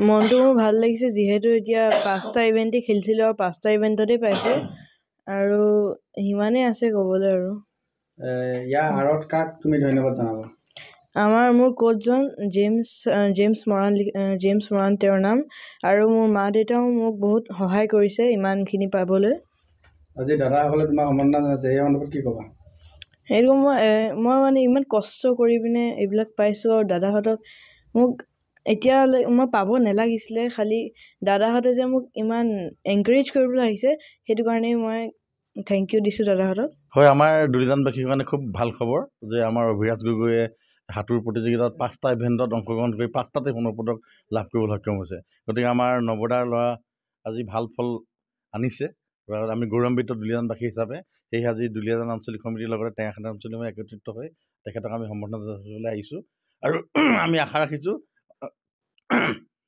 মনটো মোৰ ভাল লাগিছে যিহেতু এতিয়া 5টা ইভেণ্টেই খেলিছিলোঁ আৰু 5টা ইভেণ্টতেই পাইছোঁ আৰু সিমানেই আছে ক'বলৈ আৰু ইয়াৰ আঁৰত কাক তুমি ধন্যবাদ জনাবা? মোৰ কোচজন জেমছ মৰাণ তেওঁৰ নাম আৰু মোৰ মা দেউতাও মোক বহুত সহায় কৰিছে ইমানখিনি পাবলৈ। আজি দাদাসকলে তোমাক সম্বৰ্ধনা জনাইছে, এই সন্দৰ্ভত কি ক'বা? সেইটো মই মানে ইমান কষ্ট কৰি পিনে এইবিলাক পাইছোঁ আৰু দাদাহঁতক মোক এতিয়ালৈ মই পাব নালাগিছিলে, খালি দাদাহঁতে যে মোক ইমান এনকাৰেজ কৰিবলৈ আহিছে সেইটো কাৰণেই মই থেংক ইউ দিছোঁ দাদাহঁতক। হয়, আমাৰ দুলীয়াজানবাসীৰ কাৰণে খুব ভাল খবৰ যে আমাৰ অভিৰাজ গগৈয়ে সাঁতোৰ প্ৰতিযোগিতাত 5টা ইভেণ্টত অংশগ্ৰহণ কৰি 5টাতে সোণৰ পদক লাভ কৰিবলৈ সক্ষম হৈছে। গতিকে আমাৰ নৱদাৰ ল'ৰা আজি ভাল ফল আনিছে। আমি গৌৰৱান্বিত দুলীয়াজানবাসী হিচাপে। সেয়েহে আজি দুলীয়াজান আঞ্চলিক সমিতিৰ লগতে টেঙাখাত আঞ্চলিক সমিতি একত্ৰিত হৈ তেখেতক আমি সম্বৰ্ধনা জনাবলৈ আহিছোঁ আৰু আমি আশা ৰাখিছোঁ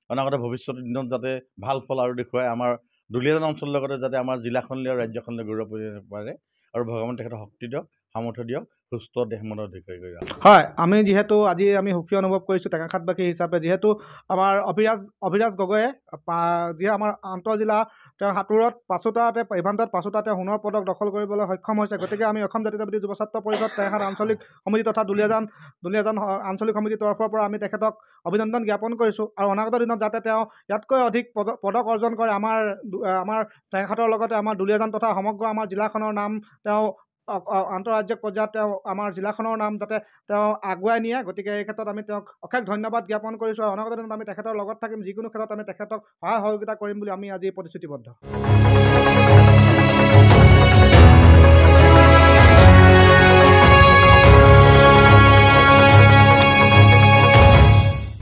অনাগত ভৱিষ্যতৰ দিনত যাতে ভাল ফল আৰু দেখুৱাই আমাৰ দুলীয়াজান অঞ্চলৰ লগতে যাতে আমাৰ জিলাখনলৈ আৰু ৰাজ্যখনলৈ গৌৰৱ কৰিব পাৰে আৰু ভগৱানে তেখেতক শক্তি দিয়ক, সামৰ্থ্য দিয়ক, সুস্থ দেহ মনৰ অধিকাৰী কৰি ৰাখক। হয়, আমি যিহেতু আজি আমি সুখী অনুভৱ কৰিছোঁ টেঙাখাতবাসী হিচাপে, যিহেতু আমাৰ অভিৰাজ গগৈয়ে যিয়ে আমাৰ আন্তঃজিলা তেওঁ সাঁতোৰত 5টাতে ইভেণ্টত 5টাতে সোণৰ পদক দখল কৰিবলৈ সক্ষম হৈছে। গতিকে আমি অসম জাতীয়তাবাদী যুৱ ছাত্ৰ পৰিষদ টেঙাখাত আঞ্চলিক সমিতি তথা দুলীয়াজান আঞ্চলিক সমিতিৰ তৰফৰ পৰা আমি তেখেতক অভিনন্দন জ্ঞাপন কৰিছোঁ আৰু অনাগত দিনত যাতে তেওঁ ইয়াতকৈ অধিক পদক অৰ্জন কৰে, আমাৰ টেঙাখাতৰ লগতে আমাৰ দুলীয়াজান তথা সমগ্ৰ আমাৰ জিলাখনৰ নাম তেওঁ আন্তঃৰাজ্যিক পৰ্যায়ত তেওঁ আমাৰ জিলাখনৰ নাম যাতে তেওঁ আগুৱাই নিয়ে। গতিকে এই ক্ষেত্ৰত আমি তেওঁক অশেষ ধন্যবাদ জ্ঞাপন কৰিছোঁ আৰু অনাগত দিনত আমি তেখেতৰ লগত থাকিম, যিকোনো ক্ষেত্ৰত আমি তেখেতক সহায় সহযোগিতা কৰিম বুলি আমি আজি প্ৰতিশ্ৰুতিবদ্ধ।